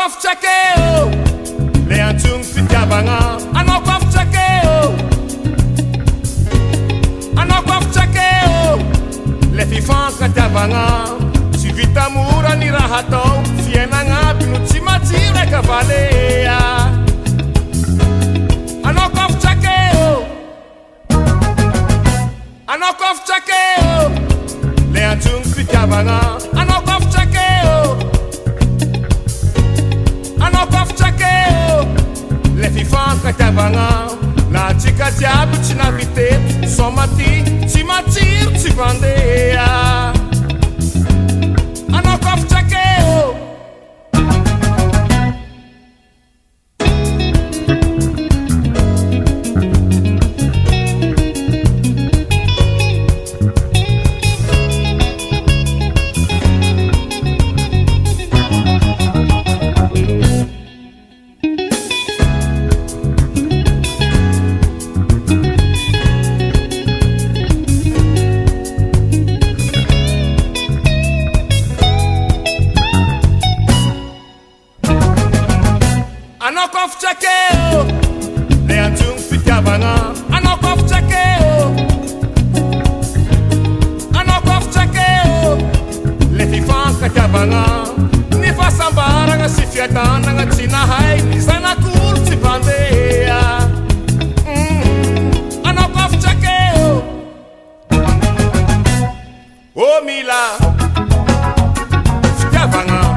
Anakof Tsy Akeo, le antsoiny fitiavagna. Anakof Tsy Akeo, Anakof Tsy Akeo, le fifankatiavagna. Tsy vita mora ny raha atao, fiainagna aby no tsy matsiro eka valea. Anakof Tsy Akeo, Anakof Tsy Akeo, le antsoiny fitiavagna. Anakof Tsy Akeo, Anakof Tsy Akeo, le fifankatiavagna. Na tsika jiaby tsy naviteto, somaty tsy matsiro tsy vandea. Anakof Tsy Akeo, Anakof Tsy Akeo, le antsoiny fitiavagna. Anakof Tsy Akeo, Anakof Tsy Akeo, le fifankatiavagna. Ny fahasambaragna sy fiadanagna tsy nahay, ny zanak'olo tsy vandea. Anakof Tsy Akeo, oh mila fitiavagna.